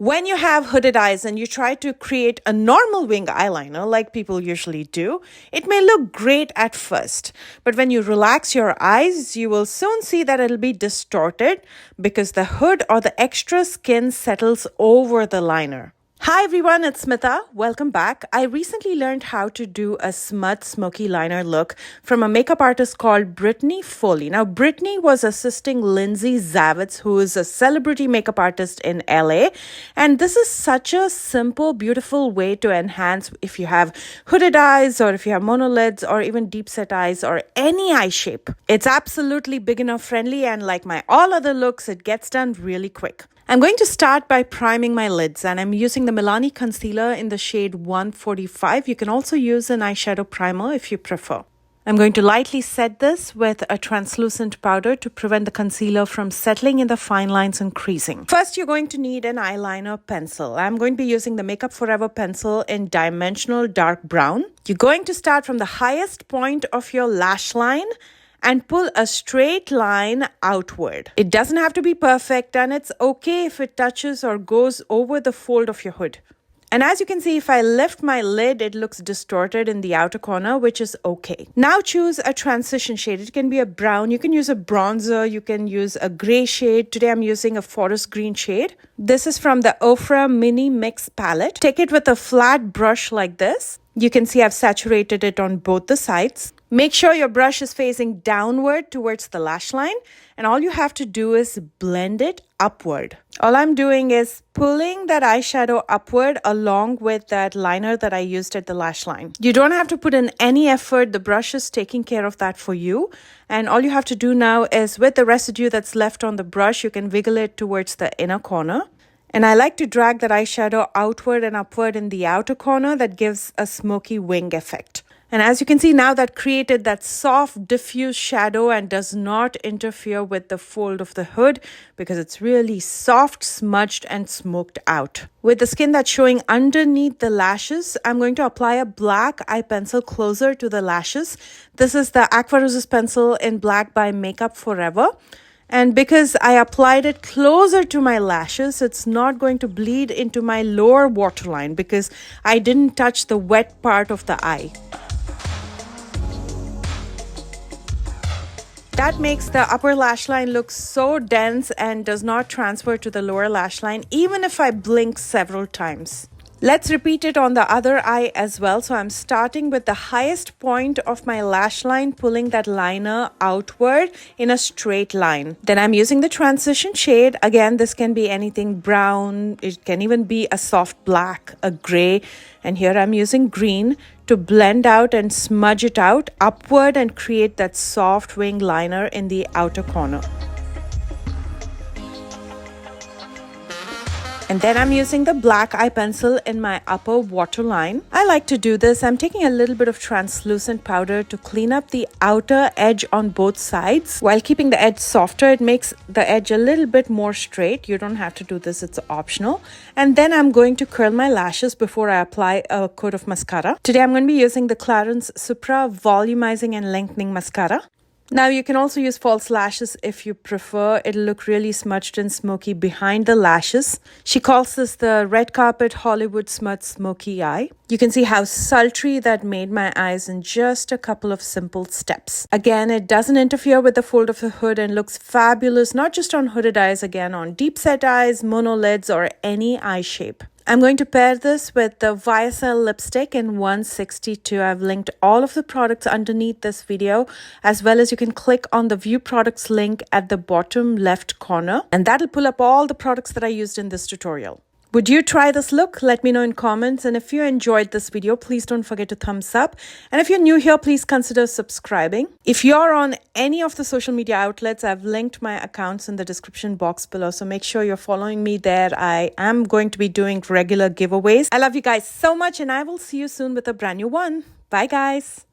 When you have hooded eyes and you try to create a normal wing eyeliner like people usually do, it may look great at first. But when you relax your eyes, you will soon see that it'll be distorted because the hood or the extra skin settles over the liner. Hi everyone, it's Smitha. Welcome back. I recently learned how to do a smudged smoky liner look from a makeup artist called Brittany Foley. Now, Brittany was assisting Lindsay Zavitz, who is a celebrity makeup artist in LA. And this is such a simple, beautiful way to enhance if you have hooded eyes or if you have monolids or even deep set eyes or any eye shape. It's absolutely beginner friendly, and like my all other looks, it gets done really quick. I'm going to start by priming my lids, and I'm using the Milani concealer in the shade 145. You can also use an eyeshadow primer if you prefer. I'm going to lightly set this with a translucent powder to prevent the concealer from settling in the fine lines and creasing. First, you're going to need an eyeliner pencil. I'm going to be using the Makeup Forever pencil in dimensional dark brown. You're going to start from the highest point of your lash line and pull a straight line outward. It doesn't have to be perfect, and it's okay if it touches or goes over the fold of your hood. And as you can see, if I lift my lid, it looks distorted in the outer corner, which is okay. Now choose a transition shade. It can be a brown, you can use a bronzer, you can use a gray shade. Today I'm using a forest green shade. This is from the Ofra Mini Mix palette. Take it with a flat brush like this. You can see I've saturated it on both the sides. Make sure your brush is facing downward towards the lash line, and all you have to do is blend it upward. All I'm doing is pulling that eyeshadow upward along with that liner that I used at the lash line. You don't have to put in any effort. The brush is taking care of that for you. And all you have to do now is, with the residue that's left on the brush, you can wiggle it towards the inner corner. And I like to drag that eyeshadow outward and upward in the outer corner. That gives a smoky wing effect. And as you can see now, that created that soft diffuse shadow and does not interfere with the fold of the hood because it's really soft, smudged and smoked out. With the skin that's showing underneath the lashes, I'm going to apply a black eye pencil closer to the lashes. This is the Aqua Roses pencil in black by Makeup Forever. And because I applied it closer to my lashes, it's not going to bleed into my lower waterline because I didn't touch the wet part of the eye. That makes the upper lash line look so dense and does not transfer to the lower lash line, even if I blink several times. Let's repeat it on the other eye as well. So I'm starting with the highest point of my lash line, pulling that liner outward in a straight line. Then I'm using the transition shade. Again, this can be anything brown. It can even be a soft black, a gray. And here I'm using green to blend out and smudge it out upward and create that soft wing liner in the outer corner. And then I'm using the black eye pencil in my upper waterline. I like to do this. I'm taking a little bit of translucent powder to clean up the outer edge on both sides. While keeping the edge softer, it makes the edge a little bit more straight. You don't have to do this, it's optional. And then I'm going to curl my lashes before I apply a coat of mascara. Today I'm going to be using the Clarins Supra Volumizing and Lengthening Mascara. Now you can also use false lashes if you prefer. It'll look really smudged and smoky behind the lashes. She calls this the red carpet Hollywood smudged smoky eye. You can see how sultry that made my eyes in just a couple of simple steps. Again, it doesn't interfere with the fold of the hood and looks fabulous, not just on hooded eyes, again on deep set eyes, monolids or any eye shape. I'm going to pair this with the YSL lipstick in 162. I've linked all of the products underneath this video, as well as you can click on the view products link at the bottom left corner, and that'll pull up all the products that I used in this tutorial. Would you try this look? Let me know in comments. And if you enjoyed this video, please don't forget to thumbs up. And if you're new here, please consider subscribing. If you're on any of the social media outlets, I've linked my accounts in the description box below. So make sure you're following me there. I am going to be doing regular giveaways. I love you guys so much, and I will see you soon with a brand new one. Bye guys.